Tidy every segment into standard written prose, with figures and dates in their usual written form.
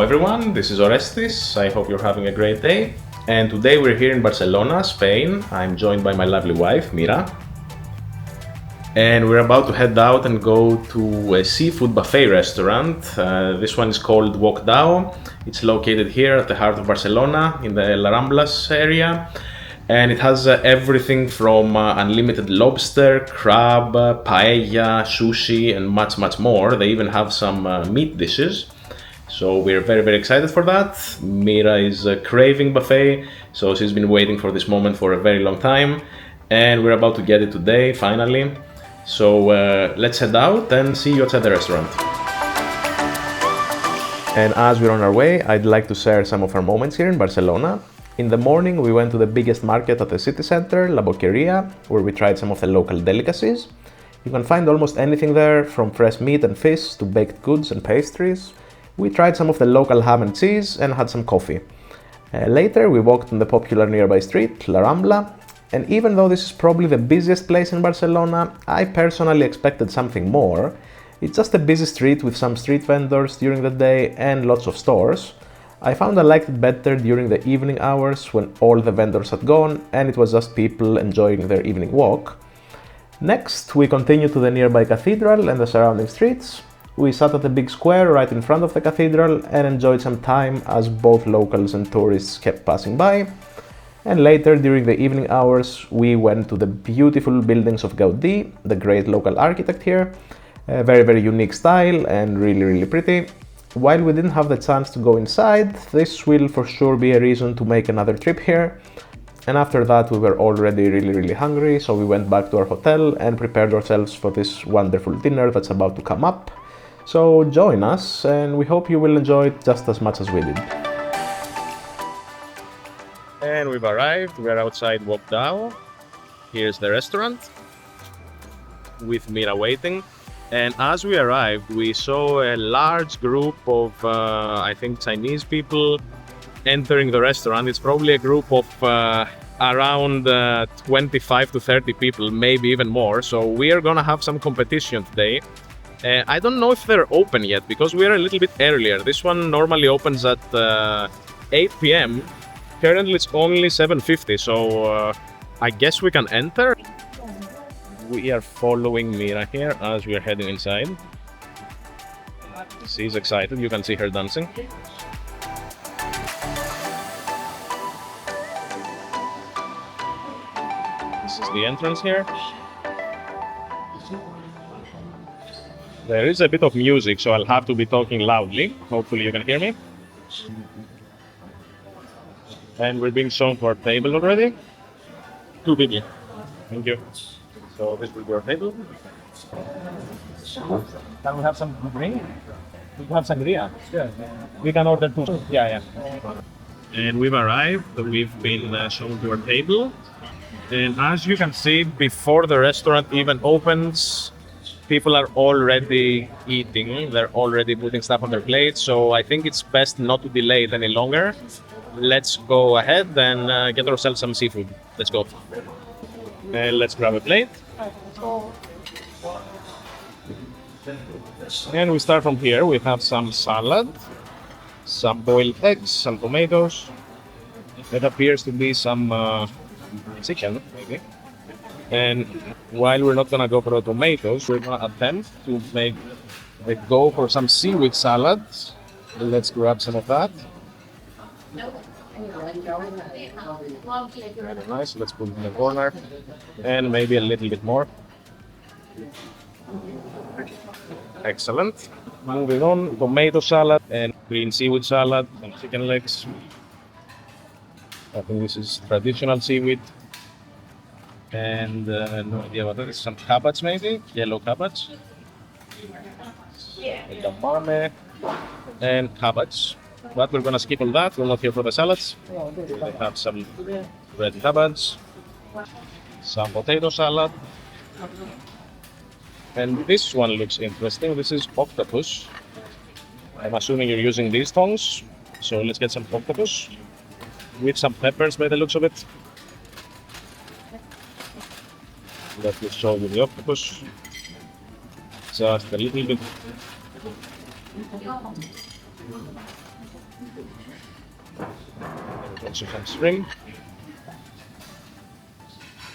everyone, this is Orestis. I hope you're having a great day. And today we're here in Barcelona, Spain. I'm joined by my lovely wife, Mira. And we're about to head out and go to a seafood buffet restaurant. This one is called Wok Dao. It's located here at the heart of Barcelona in the La Ramblas area. And it has everything from unlimited lobster, crab, paella, sushi, and much, much more. They even have some meat dishes. So we're very, very excited for that. Mira is craving buffet, so she's been waiting for this moment for a very long time. And we're about to get it today, finally. So let's head out and see you outside the restaurant. And as we're on our way, I'd like to share some of our moments here in Barcelona. In the morning, we went to the biggest market at the city center, La Boqueria, where we tried some of the local delicacies. You can find almost anything there, from fresh meat and fish to baked goods and pastries. We tried some of the local ham and cheese and had some coffee. Later, we walked on the popular nearby street, La Rambla, and even though this is probably the busiest place in Barcelona, I personally expected something more. It's just a busy street with some street vendors during the day and lots of stores. I found I liked it better during the evening hours when all the vendors had gone and it was just people enjoying their evening walk. Next, we continued to the nearby cathedral and the surrounding streets. We sat at a big square right in front of the cathedral and enjoyed some time as both locals and tourists kept passing by. And later, during the evening hours, we went to the beautiful buildings of Gaudí, the great local architect here. A very, very unique style and really, really pretty. While we didn't have the chance to go inside, this will for sure be a reason to make another trip here. And after that, we were already really, really hungry, so we went back to our hotel and prepared ourselves for this wonderful dinner that's about to come up. So join us, and we hope you will enjoy it just as much as we did. And we've arrived. We're outside Wok Dao. Here's the restaurant with Mira waiting. And as we arrived, we saw a large group of, I think, Chinese people entering the restaurant. It's probably a group of around 25 to 30 people, maybe even more. So we are gonna have some competition today. I don't know if they're open yet because we are a little bit earlier. This one normally opens at 8 p.m. Currently it's only 7:50, so I guess we can enter. We are following Mira here as we are heading inside. She's excited, you can see her dancing. This is the entrance here. There is a bit of music, so I'll have to be talking loudly. Hopefully you can hear me. And we're being shown to our table already. 2 people. Thank you. So this will be our table. Can we have some drink? We have sangria. Yeah. We can order 2. Yeah. And we've arrived. We've been shown to our table. And as you can see, before the restaurant even opens, people are already eating. They're already putting stuff on their plates. So I think it's best not to delay it any longer. Let's go ahead and get ourselves some seafood. Let's go. Let's grab a plate. And we start from here. We have some salad, some boiled eggs, some tomatoes. That appears to be some chicken, maybe. And while we're not gonna go for the tomatoes, we're gonna attempt to go for some seaweed salad. Let's grab some of that. Very nice. Let's put it in the corner, and maybe a little bit more. Excellent. Moving on, tomato salad and green seaweed salad and chicken legs. I think this is traditional seaweed. And no idea what that is. Some cabbage maybe, yellow cabbage. Edamame and cabbage. But we're gonna skip all that. We're not here for the salads. We have some red cabbage, some potato salad, and this one looks interesting. This is octopus. I'm assuming you're using these tongs. So let's get some octopus with some peppers by the looks of it. Let me show you the octopus. Just a little bit Also some shrimp.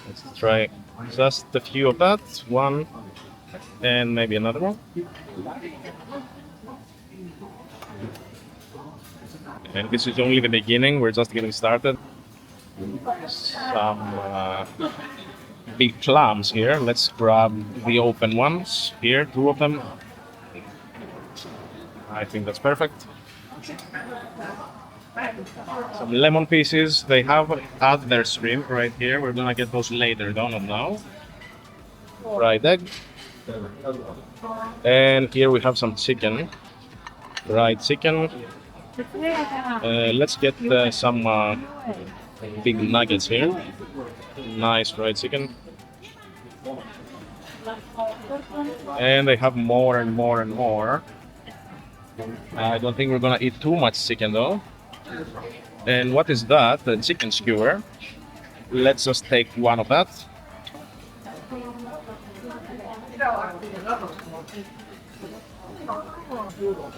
Let's try just a few of that. One and maybe another one. And this is only the beginning, we're just getting started. Some big clams here. Let's grab the open ones here, two of them. I think that's perfect. Some lemon pieces. They have had their shrimp right here. We're gonna get those later, don't now. Fried egg. And here we have some chicken. Fried chicken. Let's get some big nuggets here. Nice fried chicken. And they have more and more and more. I don't think we're gonna eat too much chicken though. And what is that? The chicken skewer. Let's just take one of that.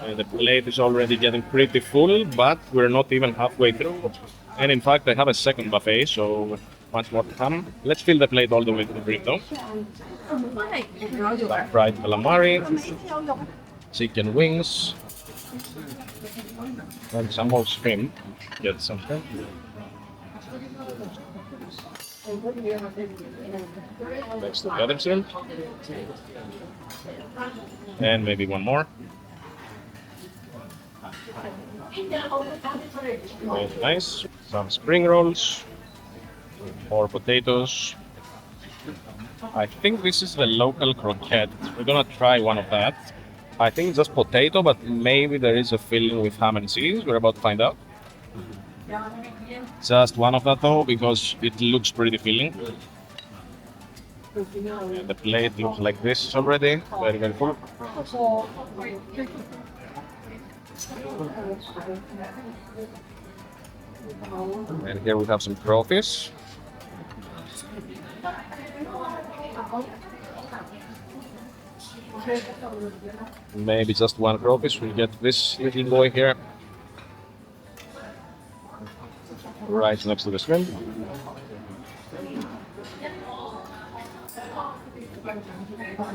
And the plate is already getting pretty full, but we're not even halfway through. And in fact, I have a second buffet, so much more to come. Let's fill the plate all the way to the brim though. Fried calamari, chicken wings, and some more shrimp. Get some shrimp. Next to the other shrimp. And maybe one more. Very nice. Some spring rolls. More potatoes. I think this is the local croquette. We're gonna try one of that. I think it's just potato, but maybe there is a filling with ham and cheese. We're about to find out. Just one of that though, because it looks pretty filling. And the plate looks like this already. Very, very full. And here we have some crawfish. Maybe just one crawfish. We'll get this little boy here. Right next to the shrimp.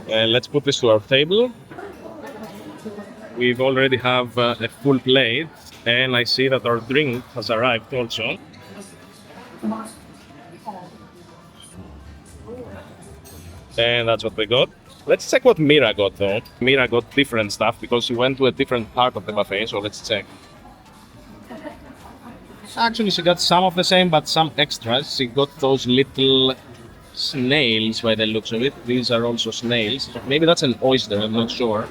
And let's put this to our table. We've already have a full plate, and I see that our drink has arrived also. And that's what we got. Let's check what Mira got though. Mira got different stuff because she went to a different part of the buffet, so let's check. Actually, she got some of the same, but some extras. She got those little snails by the looks of it. These are also snails. Maybe that's an oyster, I'm not sure.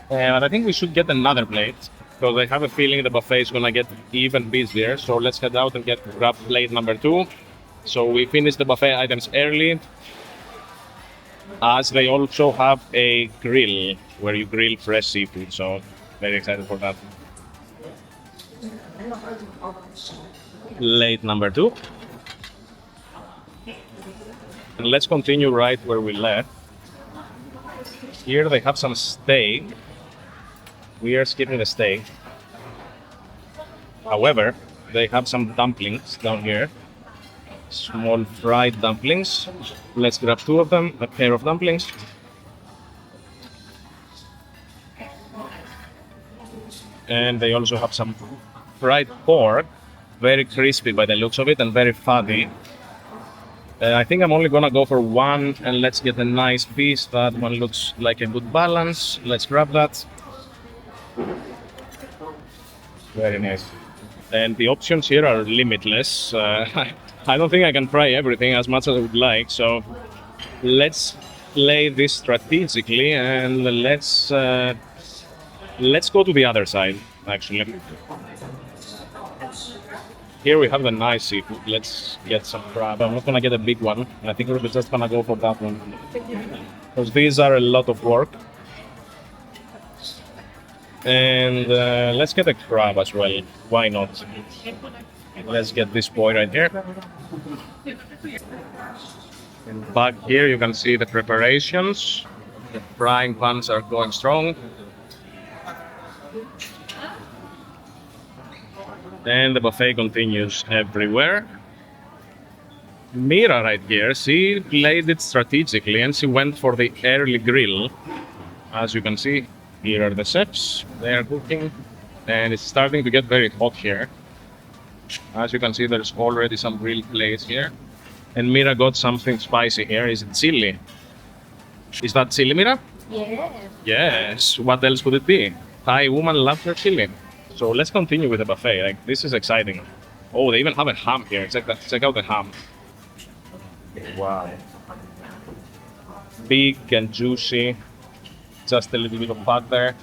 But I think we should get another plate because I have a feeling the buffet is gonna get even busier. So let's head out and grab plate number 2. So we finish the buffet items early, as they also have a grill where you grill fresh seafood. So very excited for that. Plate number 2. And let's continue right where we left. Here they have some steak. We are skipping the steak. However, they have some dumplings down here. Small fried dumplings. Let's grab 2 of them, a pair of dumplings. And they also have some fried pork. Very crispy by the looks of it and very fatty. I think I'm only gonna go for one, and let's get a nice piece. That one looks like a good balance. Let's grab that. Very nice. And the options here are limitless. I don't think I can try everything as much as I would like, so let's play this strategically and let's go to the other side, actually. Here we have the nice seafood. Let's get some crab. I'm not gonna get a big one. I think we're just gonna go for that one. Because these are a lot of work. And let's get a crab as well. Why not? Let's get this boy right here. And back here you can see the preparations. The frying pans are going strong. And the buffet continues everywhere. Mira right here, she played it strategically and she went for the early grill. As you can see, here are the chefs, they are cooking and it's starting to get very hot here. As you can see, there's already some grilled plates here. And Mira got something spicy here. Is it chili? Is that chili, Mira? Yes. Yes. What else could it be? Thai woman loves her chili. So let's continue with the buffet. Like, this is exciting. Oh, they even have a ham here. Check out the ham. Wow. Big and juicy. Just a little bit of fat there.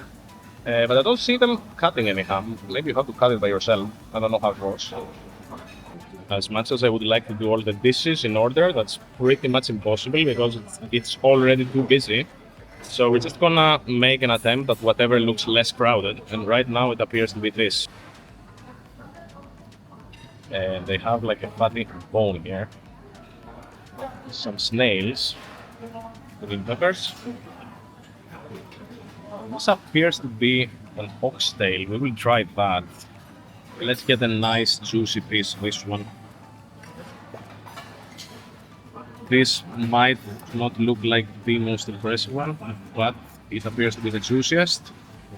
But I don't see them cutting any ham. Maybe you have to cut it by yourself. I don't know how it works. As much as I would like to do all the dishes in order, that's pretty much impossible because it's already too busy. So we're just gonna make an attempt at whatever looks less crowded. And right now it appears to be this. And they have like a fatty bone here. Some snails. Green peppers. This appears to be an oxtail. We will try that. Let's get a nice juicy piece of this one. This might not look like the most impressive one, but it appears to be the juiciest.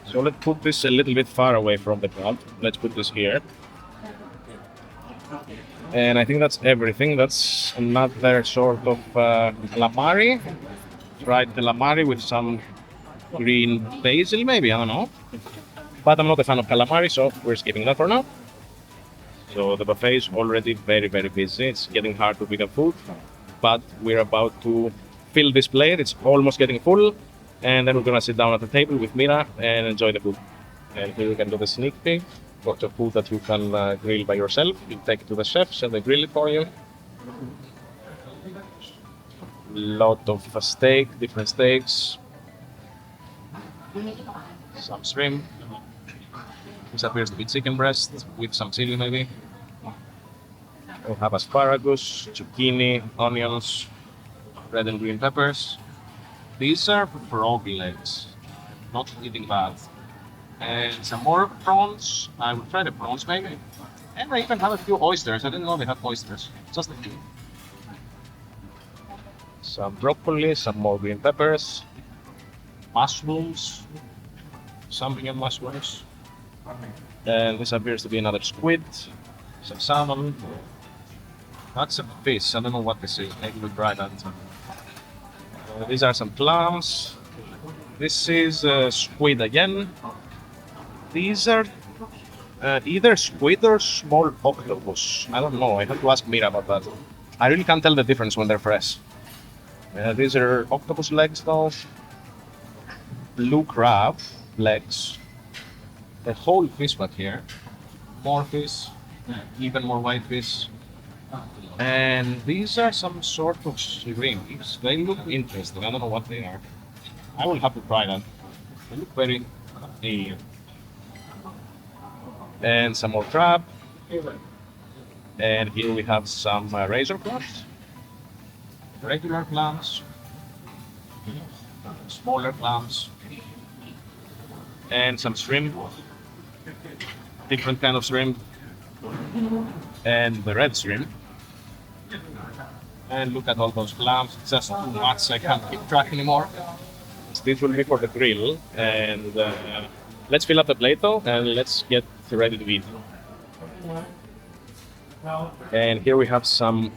So let's put this a little bit far away from the crowd. Let's put this here. And I think that's everything. That's another sort of calamari. Tried the calamari with some green basil, maybe, I don't know. But I'm not a fan of calamari, so we're skipping that for now. So the buffet is already very, very busy. It's getting hard to pick up food, but we're about to fill this plate. It's almost getting full, and then we're gonna sit down at the table with Mira and enjoy the food. And here you can do the sneak peek of the food that you can grill by yourself. You take it to the chefs and they grill it for you. Lot of steak, different steaks. Some shrimp. This appears to be chicken breast with some chili maybe. We'll have asparagus, zucchini, onions, red and green peppers. These are frog legs, not eating bad. And some more prawns. I will try the prawns maybe. And I even have a few oysters. I didn't know they had oysters. Just a few. Some broccoli, some more green peppers, mushrooms, something in mushrooms. And this appears to be another squid, some salmon. That's a fish. I don't know what this is. Maybe we'll try that. These are some clams. This is squid again. These are either squid or small octopus. I don't know. I have to ask Mira about that. I really can't tell the difference when they're fresh. These are octopus legs though. Blue crab legs. A whole fish back here. More fish. Even more white fish. And these are some sort of shrimps. They look interesting. I don't know what they are. I will have to try them. They look very alien. And some more crab. And here we have some razor clams. Regular clams. Smaller clams. And some shrimp. Different kind of shrimp. And the red shrimp. And look at all those clams. It's just too much. I can't keep track anymore. This will be for the grill. And let's fill up the plate though, and let's get ready to eat. And here we have some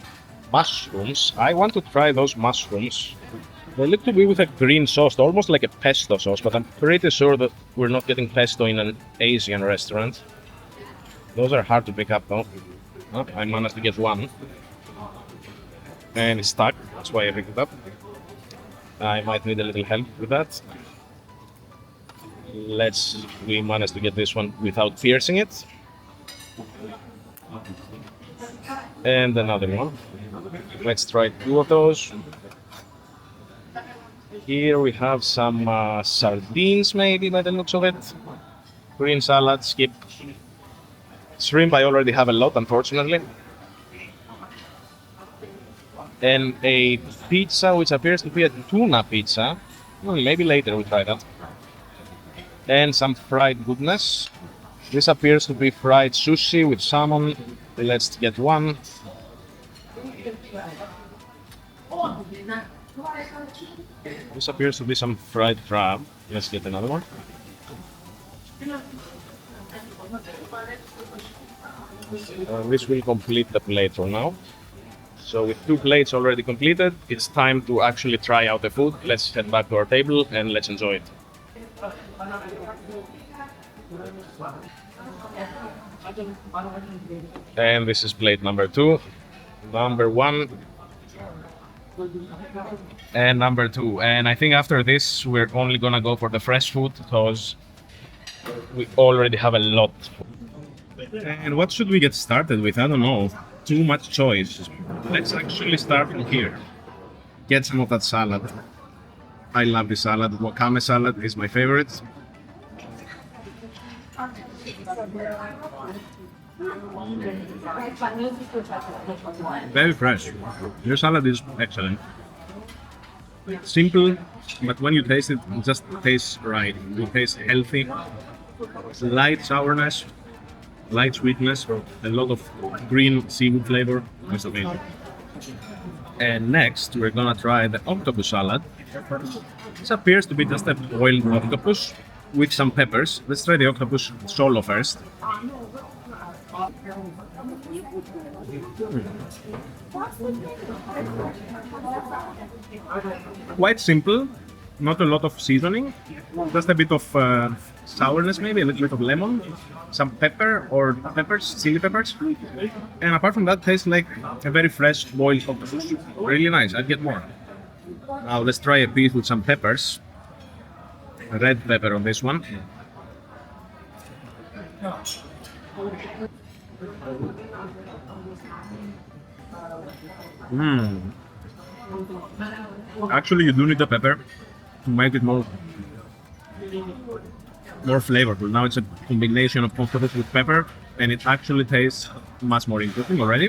mushrooms. I want to try those mushrooms. They look to be with a green sauce, almost like a pesto sauce, but I'm pretty sure that we're not getting pesto in an Asian restaurant. Those are hard to pick up though. Oh, I managed to get one. And it's stuck, that's why I picked it up. I might need a little help with that. We managed to get this one without piercing it. And another one. Let's try two of those. Here we have some sardines maybe by the looks of it. Green salad, skip. Shrimp I already have a lot unfortunately. And a pizza which appears to be a tuna pizza. Well, maybe later we'll try that. And some fried goodness. This appears to be fried sushi with salmon. Let's get one. This appears to be some fried crab. Let's get another one. This will complete the plate for now. So with 2 plates already completed, it's time to actually try out the food. Let's head back to our table and let's enjoy it. And this is plate number 2, number 1, and number 2. And I think after this, we're only gonna go for the fresh food because we already have a lot. And what should we get started with? I don't know. Too much choice. Let's actually start from here. Get some of that salad. I love this salad. Wakame salad is my favorite. Very fresh. Your salad is excellent. Simple, but when you taste it, it just tastes right. It tastes healthy. Light sourness, light sweetness, a lot of green seafood flavor. It's amazing. And next, we're gonna try the octopus salad. This appears to be just a boiled octopus with some peppers. Let's try the octopus solo first. Quite simple, not a lot of seasoning, just a bit of sourness, maybe a little bit of lemon, some pepper or peppers, chili peppers, and apart from that, tastes like a very fresh boiled octopus. Really nice. I'd get more. Now let's try a piece with some peppers. Red pepper on this one. Actually, you do need the pepper to make it more flavorful. Now it's a combination of octopus with pepper, and it actually tastes much more interesting already.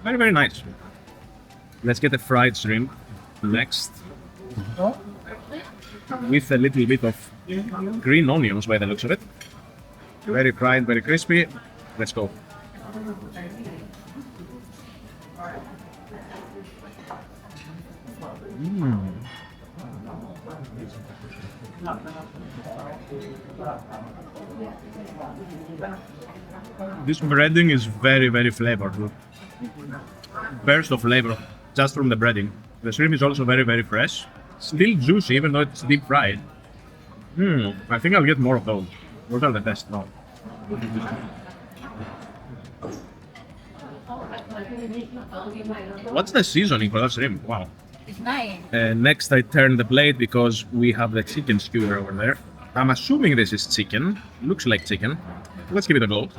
Very, very nice. Let's get the fried shrimp next, with a little bit of green onions by the looks of it. Very fried, very crispy. Let's go. This breading is very, very flavorful. Burst of flavor just from the breading. The shrimp is also very, very fresh. Still juicy, even though it's deep fried. I think I'll get more of those. Those are the best now. What's the seasoning for that shrimp? Wow. It's nice. Next, I turn the plate because we have the chicken skewer over there. I'm assuming this is chicken. Looks like chicken. Let's give it a go.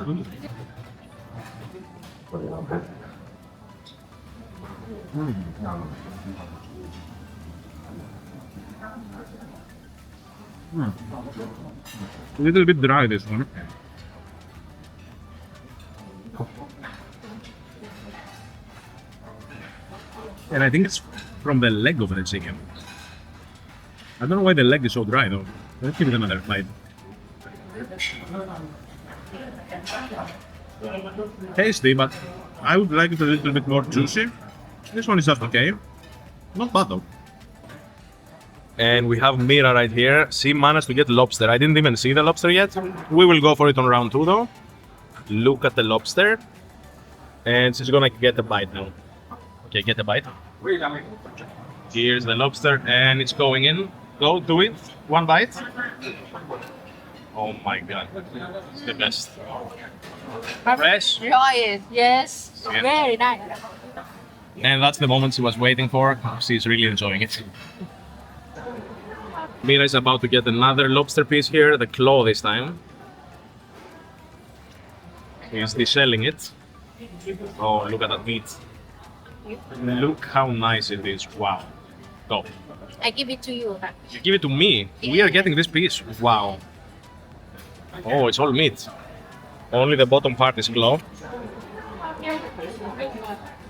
A little bit dry, this one. And I think it's from the leg of the chicken. I don't know why the leg is so dry though. Let's give it another bite. Tasty, but I would like it a little bit more juicy. This one is just okay. Not bad though. And we have Mira right here. She managed to get lobster. I didn't even see the lobster yet. We will go for it on round 2 though. Look at the lobster. And she's gonna get a bite now. Okay, get a bite. Here's the lobster and it's going in. Go, do it. One bite. Oh my god. It's the best. Fresh. Enjoy it. Yes. Yeah. Very nice. And that's the moment she was waiting for. She's really enjoying it. Mira is about to get another lobster piece here, the claw this time. He's deshelling it. Oh, look at that meat. Look how nice it is. Wow. Go. I give it to you. You give it to me. We are getting this piece. Wow. Oh, it's all meat. Only the bottom part is claw.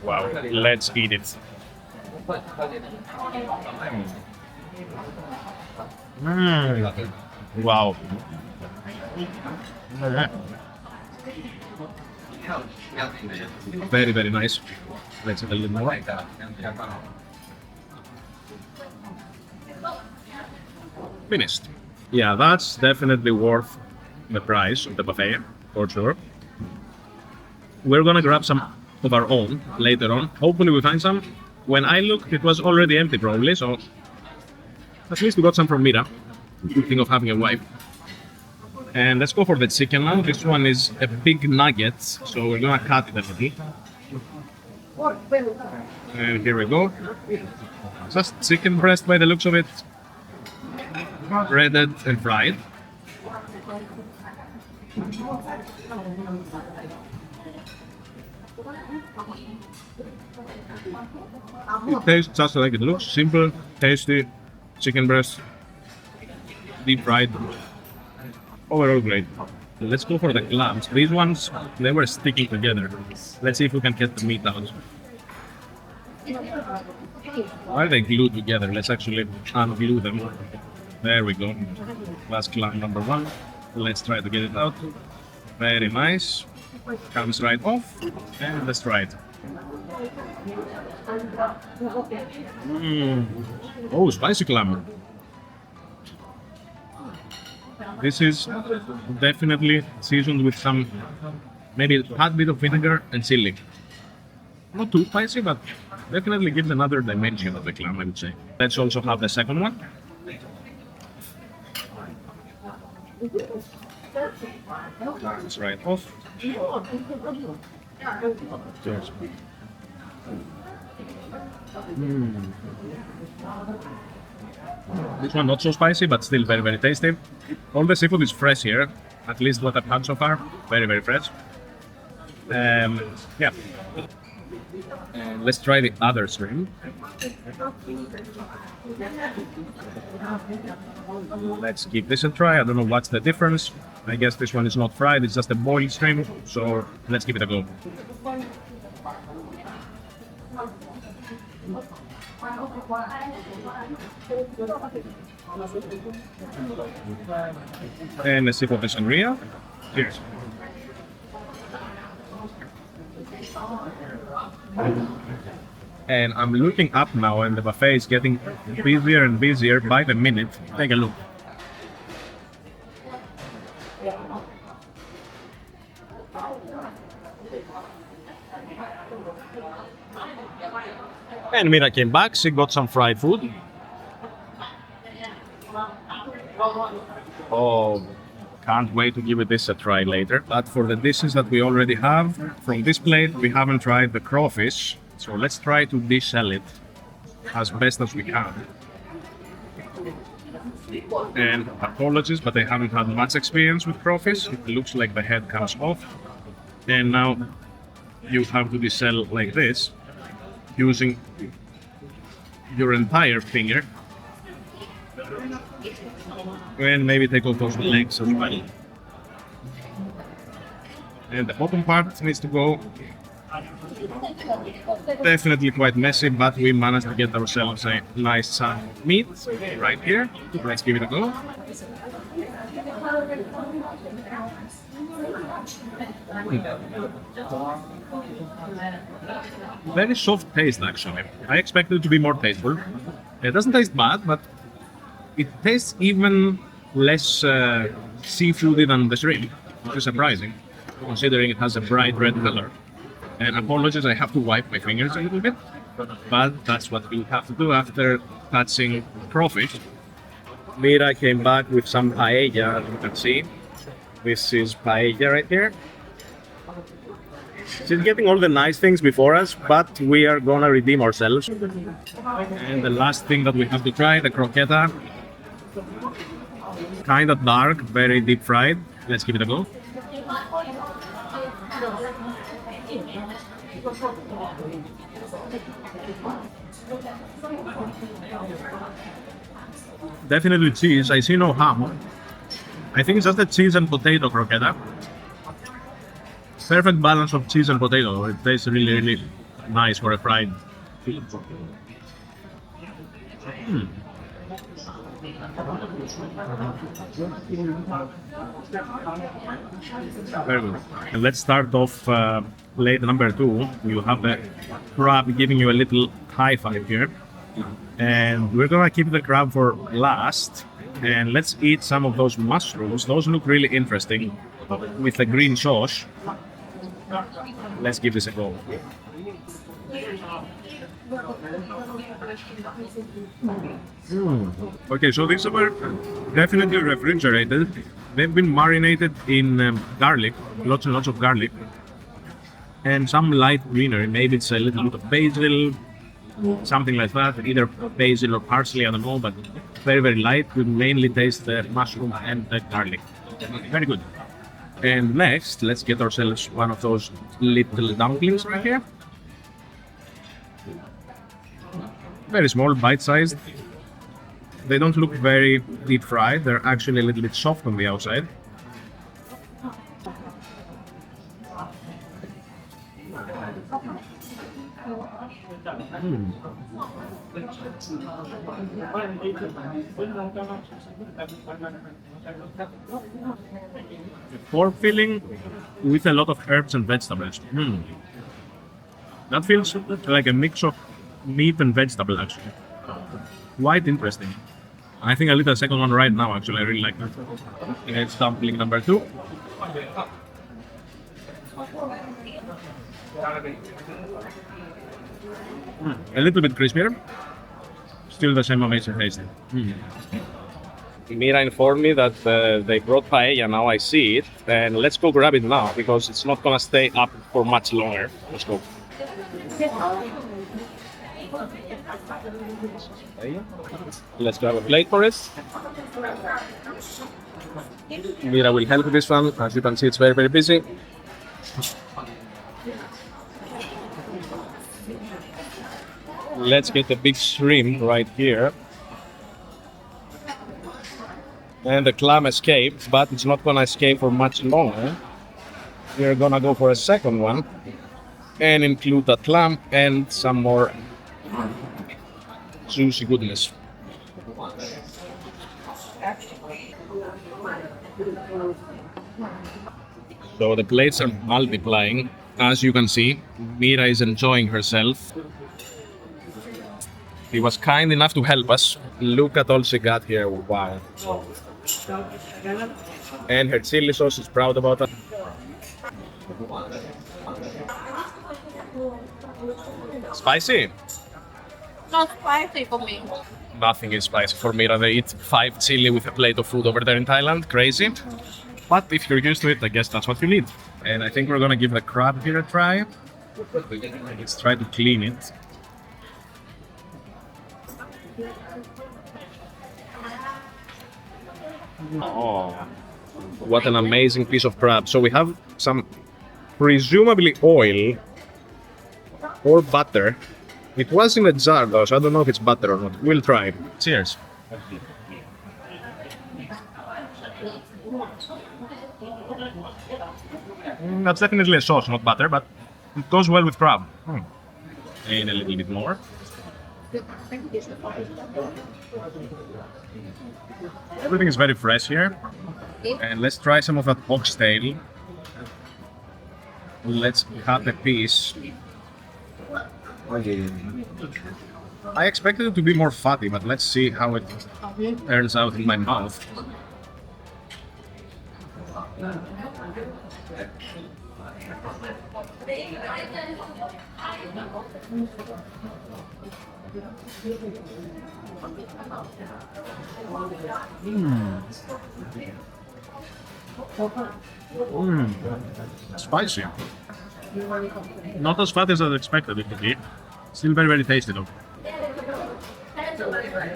Wow. Let's eat it. Wow. Very, very nice. Let's have a little more. Finished. Yeah, that's definitely worth the price of the buffet, for sure. We're gonna grab some of our own later on. Hopefully we find some. When I looked, it was already empty probably, so at least we got some from Mira. Good thing of having a wife. And let's go for the chicken now. This one is a big nugget, so we're gonna cut it a little. And here we go. Just chicken breast by the looks of it. Breaded and fried. It tastes just like it looks. Simple, tasty chicken breast. Deep fried. Overall great. Let's go for the clams. These ones, they were sticking together. Let's see if we can get the meat out. Why are they glued together? Let's actually unglue them. There we go. That's clam number one. Let's try to get it out. Very nice. Comes right off. And let's try it. Oh, spicy clam. This is definitely seasoned with some, maybe a tad bit of vinegar and chili. Not too spicy, but definitely gives another dimension of the clam, I would say. Let's also have the second one. It's right off. Cheers. This one not so spicy, but still very, very tasty. All the seafood is fresh here, at least what I've had so far. Very, very fresh. Yeah. And let's try the other shrimp. Let's give this a try. I don't know what's the difference. I guess this one is not fried, it's just a boiled shrimp. So let's give it a go. And a sip of the sangria. Cheers. And I'm looking up now, and the buffet is getting busier and busier by the minute. Take a look. And Mira came back, she got some fried food. Oh, can't wait to give it this a try later. But for the dishes that we already have, from this plate, we haven't tried the crawfish. So let's try to de-shell it as best as we can. And apologies, but I haven't had much experience with crawfish. It looks like the head comes off. And now you have to de-shell like this, using your entire finger. And maybe take off those legs as well. And the bottom part needs to go. Definitely quite messy, but we managed to get ourselves a nice meat right here. Let's give it a go. Very soft taste actually. I expected it to be more tasteful. It doesn't taste bad, but it tastes even less seafoody than the shrimp, which is surprising, considering it has a bright red color. And apologies, I have to wipe my fingers a little bit, but that's what we have to do after touching crawfish. Mira came back with some paella, as you can see. This is paella right here. She's getting all the nice things before us, but we are gonna redeem ourselves. And the last thing that we have to try, the croqueta. Kind of dark, very deep fried. Let's give it a go. Definitely cheese. I see no ham. I think it's just a cheese and potato croqueta. Perfect balance of cheese and potato. It tastes really, really nice for a fried. Very good. And let's start off plate number 2. You have the crab giving you a little high five here. And we're gonna keep the crab for last. And let's eat some of those mushrooms. Those look really interesting with the green sauce. Let's give this a go. Okay, so these were definitely refrigerated. They've been marinated in garlic, lots and lots of garlic, and some light greenery. Maybe it's a little bit of basil, something like that, either basil or parsley, I don't know, but very, very light. We mainly taste the mushroom and the garlic. Very good. And next, let's get ourselves one of those little dumplings right here. Very small, bite-sized. They don't look very deep fried. They're actually a little bit soft on the outside. Pork filling with a lot of herbs and vegetables. That feels like a mix of meat and vegetable, actually. Quite interesting. I think I'll eat the second one right now, actually. I really like that. It's dumpling number 2. A little bit crispier. Still the same amazing taste. Mira informed me that they brought paella, now I see it. And let's go grab it now, because it's not gonna stay up for much longer. Let's go. Let's grab a plate for us. Mira will help with this one. As you can see, it's very, very busy. Let's get the big shrimp right here. And the clam escaped, but it's not gonna escape for much longer. We're gonna go for a second one and include the clam and some more juicy goodness. So the plates are multiplying. As you can see, Mira is enjoying herself. He was kind enough to help us. Look at all she got here. Wow. And her chili sauce is proud about that. Spicy? Not spicy for me. Nothing is spicy for Mira. They eat 5 chili with a plate of food over there in Thailand. Crazy. But if you're used to it, I guess that's what you need. And I think we're gonna give the crab here a try. Let's try to clean it. Oh, what an amazing piece of crab. So we have some presumably oil or butter. It was in a jar though, so I don't know if it's butter or not. We'll try. Cheers. That's definitely a sauce, not butter, but it goes well with crab. And a little bit more. Everything is very fresh here. And let's try some of that oxtail. Let's cut a piece. I expected it to be more fatty, but let's see how it turns out in my mouth. Spicy. Not as fatty as I expected it to be. Still very, very tasty though.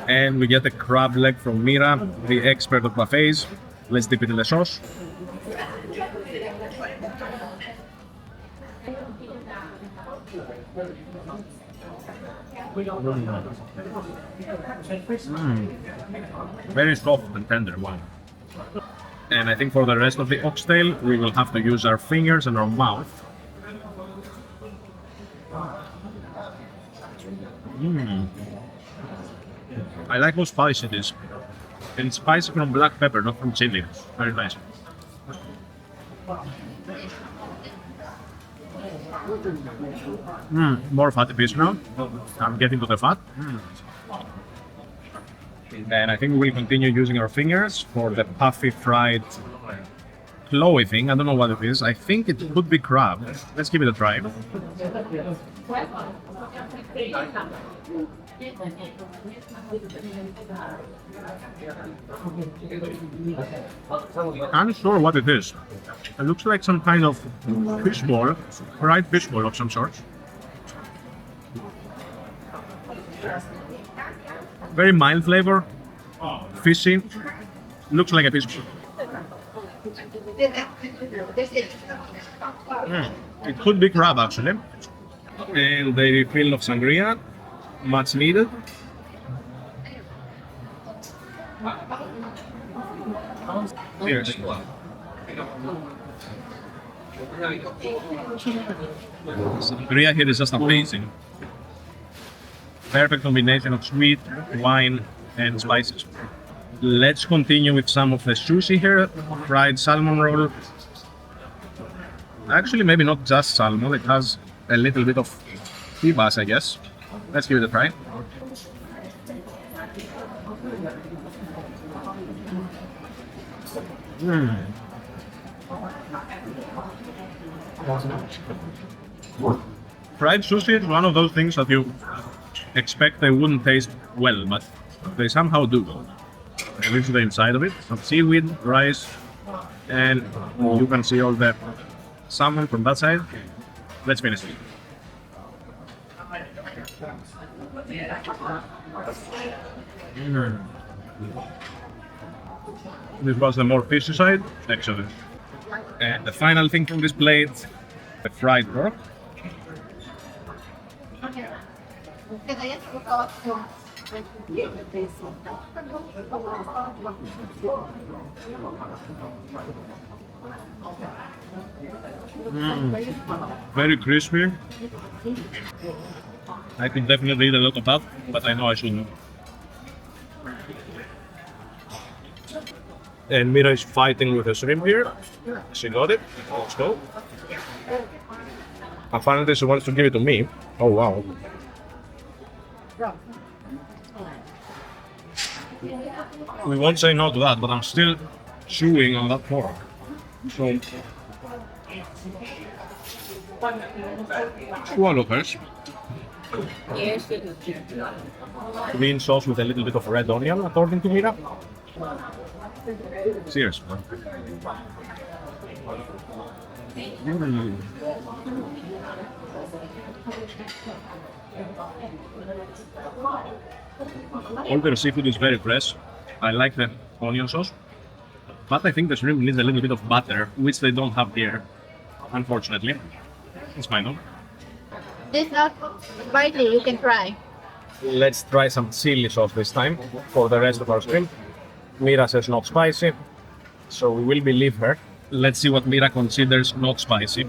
And we get the crab leg from Mira, the expert of buffets. Let's dip it in the sauce. Very soft and tender one. And I think for the rest of the oxtail, we will have to use our fingers and our mouth. I like how spicy it is. And it's spicy from black pepper, not from chili. Very nice. More fatty fish now. I'm getting to the fat. And I think we will continue using our fingers for the puffy fried flowy thing. I don't know what it is. I think it could be crab. Let's give it a try. I'm not sure what it is. It looks like some kind of fish ball, fried fish ball of some sort. Very mild flavor, fishy. Looks like a fish ball. It could be crab actually. And the refill of sangria, much needed. Cheers. Sangria here is just amazing. Perfect combination of sweet, wine, and spices. Let's continue with some of the sushi here. Fried salmon roll. Actually, maybe not just salmon. It has a little bit of sea bass, I guess. Let's give it a try. Fried sushi is one of those things that you expect they wouldn't taste well, but they somehow do. And this is the inside of it, some seaweed, rice, and you can see all the salmon from that side. Let's finish it. This was the more fishy side, excellent. And the final thing from this plate, the fried pork. Very crispy. I could definitely eat a lot of that, but I know I shouldn't. And Mira is fighting with the shrimp here. She got it. Let's go. Apparently she wants to give it to me. Oh wow. We won't say no to that, but I'm still chewing on that pork. So swallow first. Green sauce with a little bit of red onion, according to Mira. Cheers. All the seafood is very fresh. I like the onion sauce, but I think the shrimp needs a little bit of butter, which they don't have here, unfortunately. It's fine, no? This not spicy, you can try. Let's try some chili sauce this time for the rest of our shrimp. Mira says not spicy, so we will believe her. Let's see what Mira considers not spicy.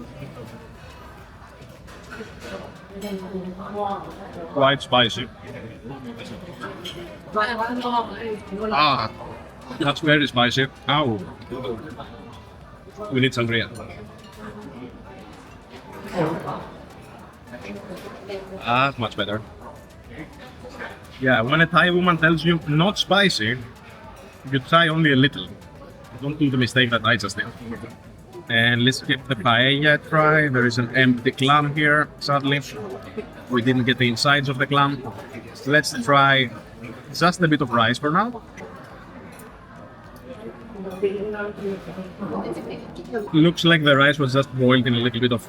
Quite spicy. Ah, that's very spicy. Ow. We need sangria. Ah, much better. Yeah, when a Thai woman tells you not spicy, you try only a little. Don't do the mistake that I just did. And let's give the paella a try. There is an empty clam here, sadly. We didn't get the insides of the clam. Let's try just a bit of rice for now. Looks like the rice was just boiled in a little bit of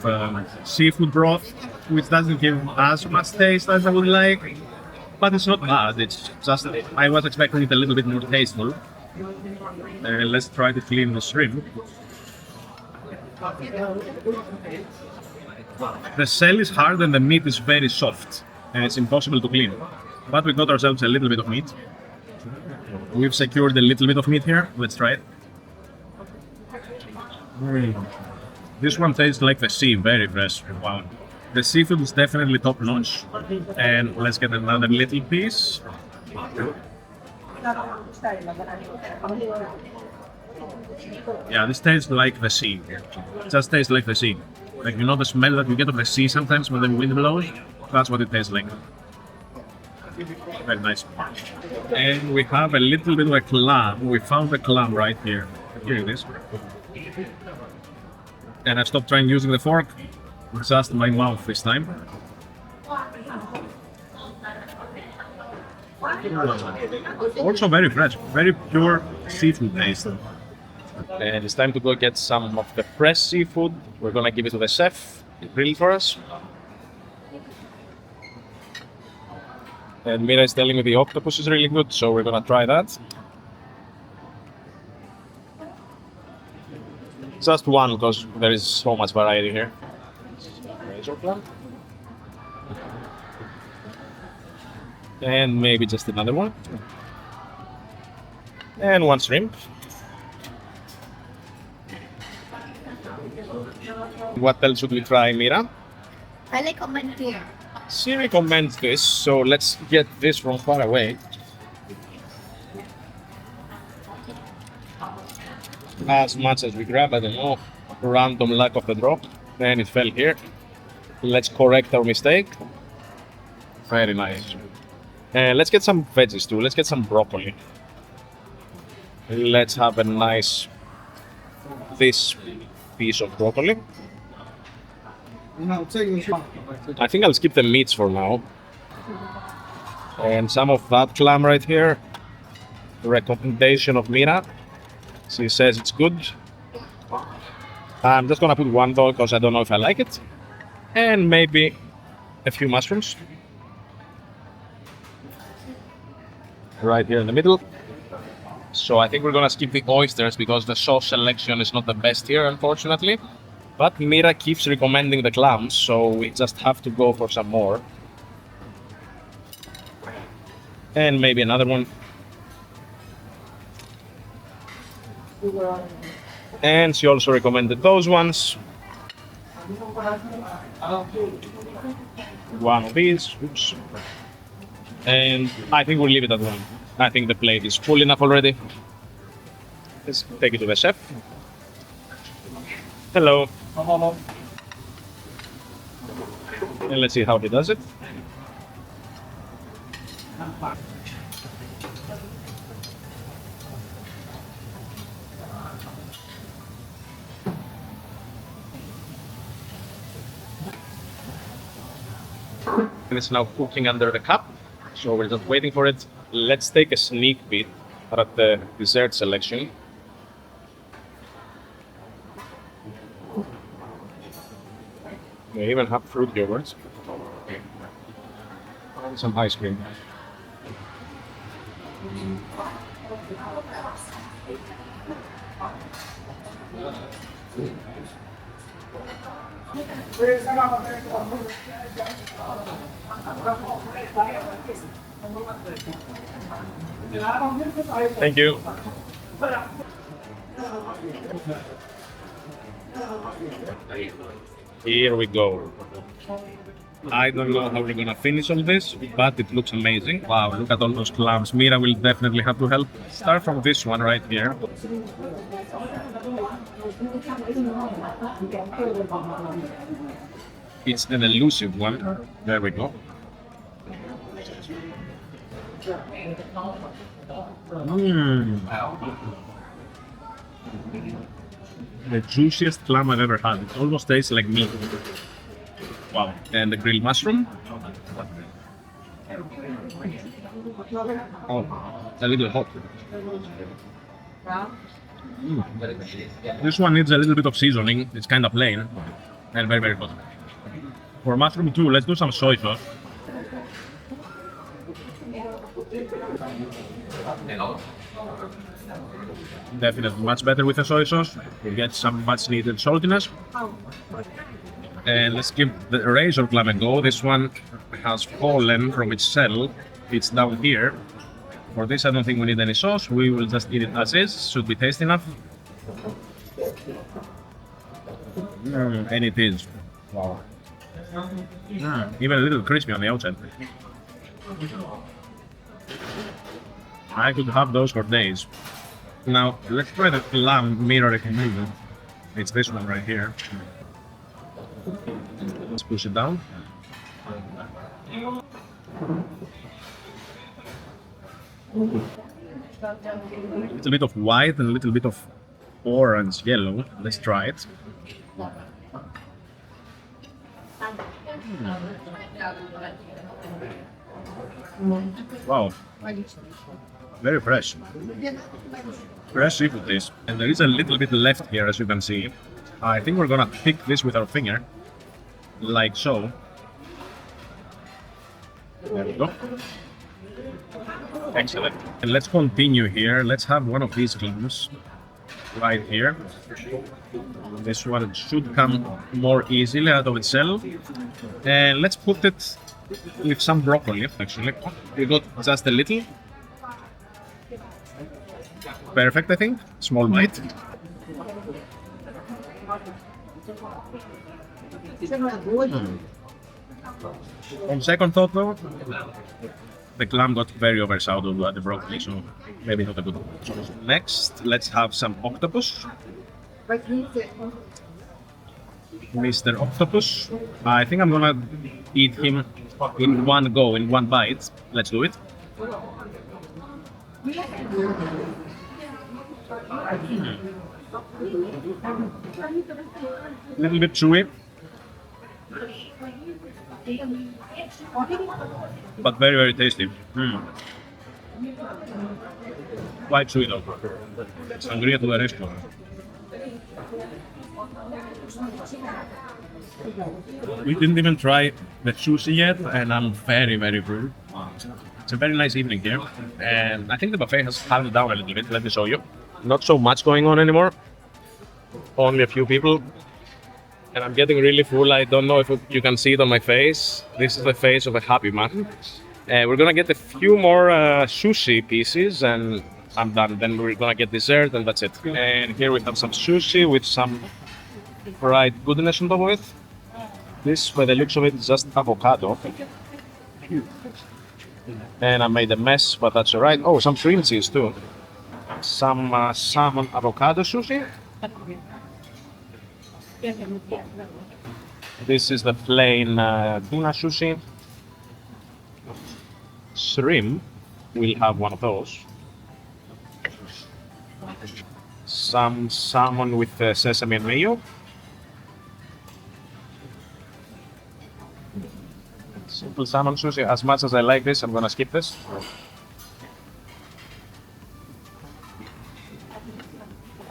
seafood broth, which doesn't give as much taste as I would like. But it's not bad, it's just, I was expecting it a little bit more tasteful. Let's try to clean the shrimp. The shell is hard and the meat is very soft, and it's impossible to clean. But we got ourselves a little bit of meat. We've secured a little bit of meat here. Let's try it. This one tastes like the sea, very fresh. Wow. The seafood is definitely top notch. And let's get another little piece. Yeah, this tastes like the sea. It just tastes like the sea. Like, you know the smell that you get of the sea sometimes when the wind blows? That's what it tastes like. Very nice. And we have a little bit of a clam. We found the clam right here. Here it is. And I stopped trying using the fork. Just my mouth this time. Also very fresh, very pure seafood taste. And it's time to go get some of the fresh seafood. We're gonna give it to the chef. He grilled for us. And Mira is telling me the octopus is really good, so we're gonna try that. Just one, because there is so much variety here. Razor clam. And maybe just another one. And one shrimp. What else should we try, Mira? I like comment here. She recommends this, so let's get this from far away. As much as we grab, I don't know, random luck of the drop, and it fell here. Let's correct our mistake. Very nice. Let's get some veggies too. Let's get some broccoli. Let's have a nice this piece of broccoli. I think I'll skip the meats for now. And some of that clam right here. Recommendation of Mira. She says it's good. I'm just gonna put one though because I don't know if I like it. And maybe a few mushrooms. Right here in the middle. So I think we're gonna skip the oysters because the sauce selection is not the best here, unfortunately. But Mira keeps recommending the clams, so we just have to go for some more. And maybe another one. And she also recommended those ones. One of these. Oops. And I think we'll leave it at one. I think the plate is full enough already. Let's take it to the chef. Hello. And let's see how he does it. And it's now cooking under the cup, so we're just waiting for it. Let's take a sneak peek at the dessert selection. They even have fruit yogurts and some ice cream. Thank you. Here we go. I don't know how we're gonna finish all this, but it looks amazing. Wow, look at all those clams. Mira will definitely have to help. Start from this one right here. It's an elusive one. There we go. The juiciest clam I've ever had. It almost tastes like meat. Wow. And the grilled mushroom. Oh, a little hot. This one needs a little bit of seasoning. It's kind of plain and very, very hot. For mushroom too, let's do some soy sauce. Definitely much better with the soy sauce. We get some much needed saltiness. And let's give the razor clam a go. This one has fallen from its shell. It's down here. For this, I don't think we need any sauce. We will just eat it as is. Should be tasty enough. And it is. Wow. Even a little crispy on the outside. I could have those for days. Now, let's try the lamb mirror recommended. It's this one right here. Let's push it down. A little bit of white and a little bit of orange yellow. Let's try it. Wow, very fresh. Fresh seafood this. And there is a little bit left here, as you can see. I think we're gonna pick this with our finger, like so. There we go. Excellent. And let's continue here. Let's have one of these clams right here. This one should come more easily out of itself. And let's put it with some broccoli, actually. We got just a little. Perfect, I think. Small bite. On second thought, though, the clam got very overshadowed by the broccoli, so maybe not a good choice. Next, let's have some octopus. Mr. Octopus. I think I'm gonna eat him in one go, in one bite. Let's do it. Little bit chewy, but very, very tasty. Quite chewy though. Sangria to the restaurant. We didn't even try the sushi yet, and I'm very, very full. It's a very nice evening here, and I think the buffet has calmed down a little bit. Let me show you. Not so much going on anymore. Only a few people, and I'm getting really full. I don't know if you can see it on my face. This is the face of a happy man. We're gonna get a few more sushi pieces, and I'm done. Then we're gonna get dessert, and that's it. And here we have some sushi with some fried goodness on top of it. This, by the looks of it, is just avocado. And I made a mess, but that's alright. Oh, some cream cheese too. Some salmon avocado sushi. This is the plain tuna sushi. Shrimp, we'll have one of those. Some salmon with sesame and mayo. Simple salmon sushi. As much as I like this, I'm gonna skip this.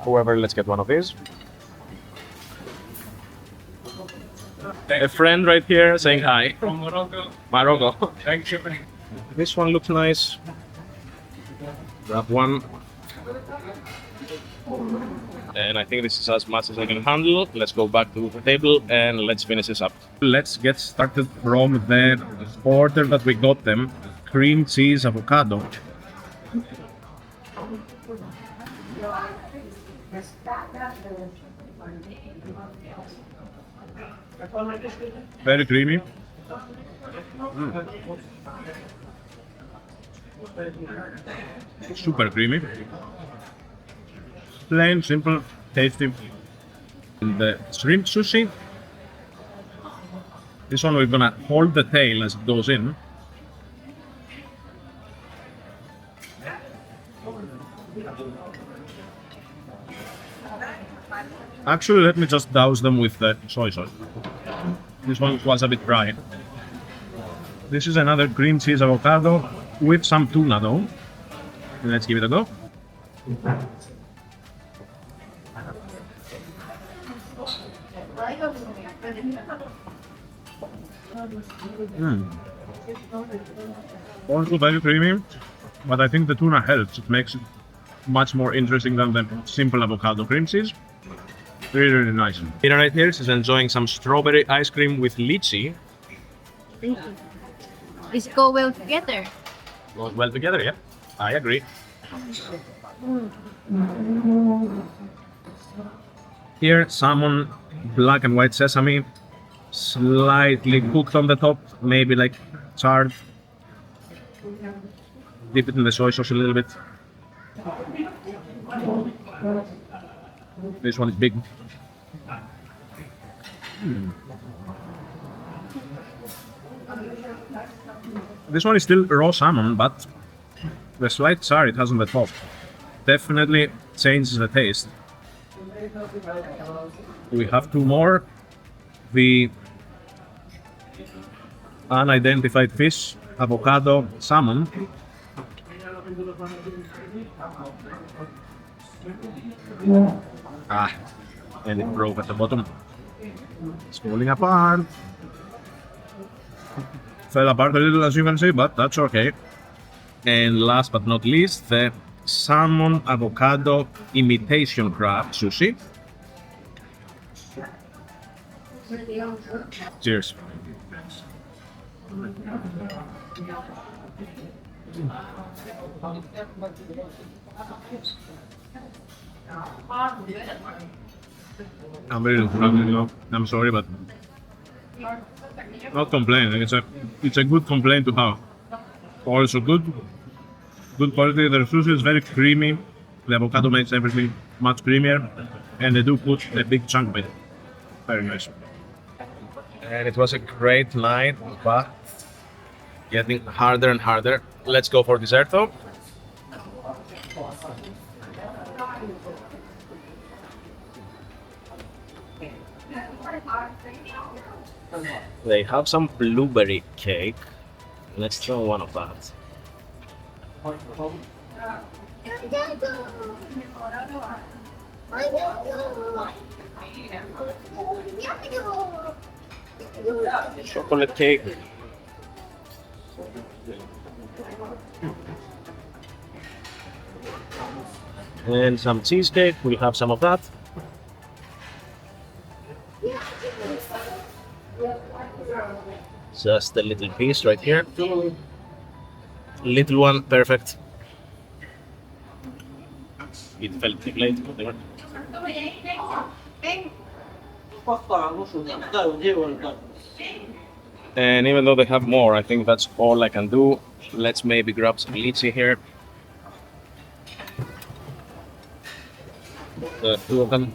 However, let's get one of these. A friend right here saying hi. From Morocco. Morocco. Thank you. This one looks nice. Grab one. And I think this is as much as I can handle. Let's go back to the table and let's finish this up. Let's get started from the order that we got them. Cream cheese avocado. Very creamy. Super creamy. Plain, simple, tasty. And the shrimp sushi. This one we're gonna hold the tail as it goes in. Actually, let me just douse them with the soy sauce. This one was a bit dry. This is another cream cheese avocado with some tuna though. Let's give it a go. Also very creamy, but I think the tuna helps. It makes it much more interesting than the simple avocado cream cheese. Really, really nice. Peter right here is enjoying some strawberry ice cream with lychee. These go well together. Goes well together, yeah. I agree. Here, salmon, black and white sesame, slightly cooked on the top, maybe like charred. Dip it in the soy sauce a little bit. This one is big. This one is still raw salmon, but the slight char it has on the top definitely changes the taste. We have two more. The unidentified fish, avocado, salmon. And it broke at the bottom. It's falling apart. Fell apart a little, as you can see, but that's okay. And last but not least, the salmon avocado imitation crab sushi. Cheers. I'm very full. I'm sorry, but not complaining. It's a good complaint to have. Also good quality. The sushi is very creamy. The avocado makes everything much creamier, and they do put a big chunk of it. Very nice. And it was a great night, but getting harder and harder. Let's go for dessert though. They have some blueberry cake. Let's try one of that. Chocolate cake. And some cheesecake. We have some of that. Just a little piece right here. Little one, perfect. It fell to the plate, whatever. And even though they have more, I think that's all I can do. Let's maybe grab some lychee here. The two of them.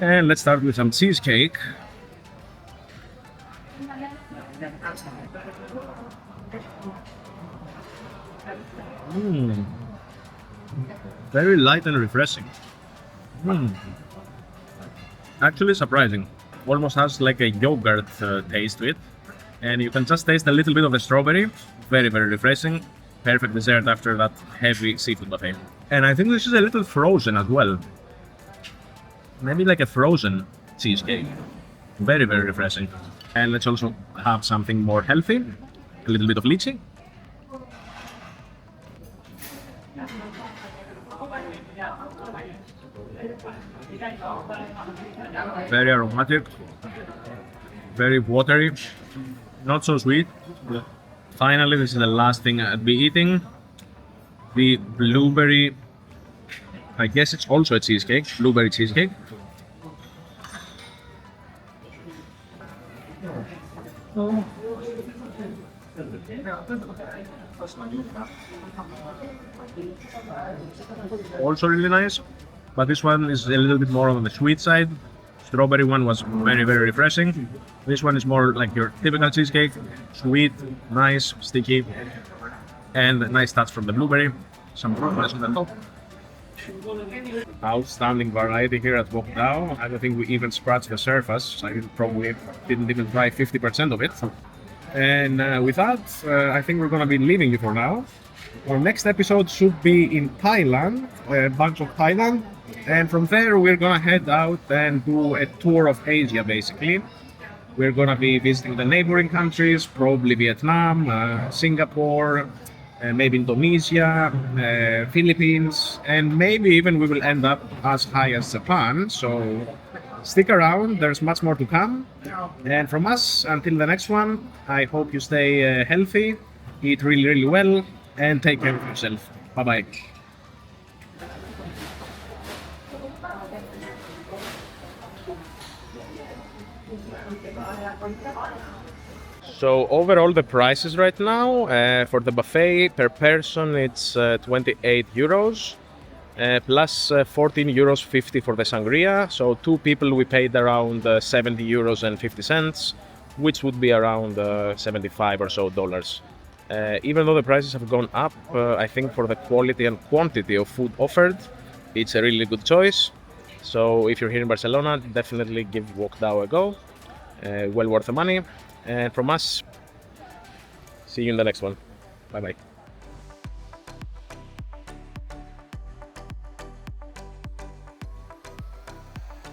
And let's start with some cheesecake. Very light and refreshing. Actually surprising. Almost has like a yogurt taste to it. And you can just taste a little bit of the strawberry. Very, very refreshing. Perfect dessert after that heavy seafood buffet. And I think this is a little frozen as well. Maybe like a frozen cheesecake. Very, very refreshing. And let's also have something more healthy. A little bit of lychee. Very aromatic. Very watery. Not so sweet. Finally, this is the last thing I'd be eating. The blueberry, I guess it's also a cheesecake, blueberry cheesecake. Also really nice, but this one is a little bit more on the sweet side. Strawberry one was very, very refreshing. This one is more like your typical cheesecake, sweet, nice, sticky, and a nice touch from the blueberry. Some brownness on the top. Outstanding variety here at Wok Dao. I don't think we even scratched the surface. I probably didn't even try 50% of it. And with that, I think we're gonna be leaving you for now. Our next episode should be in Thailand, Bangkok, Thailand. And from there, we're gonna head out and do a tour of Asia, basically. We're gonna be visiting the neighboring countries, probably Vietnam, Singapore, maybe Indonesia, Philippines, and maybe even we will end up as high as Japan. So stick around, there's much more to come. And from us, until the next one, I hope you stay healthy, eat really, really well, and take care of yourself. Bye-bye. So overall, the prices right now for the buffet per person it's 28 euros plus 14 euros 50 for the sangria. So two people we paid around 70 euros and 50 cents, which would be around 75 or so dollars. Even though the prices have gone up, I think for the quality and quantity of food offered, it's a really good choice. So if you're here in Barcelona, definitely give Wok Dao a go. Well worth the money. And from us, see you in the next one. Bye bye.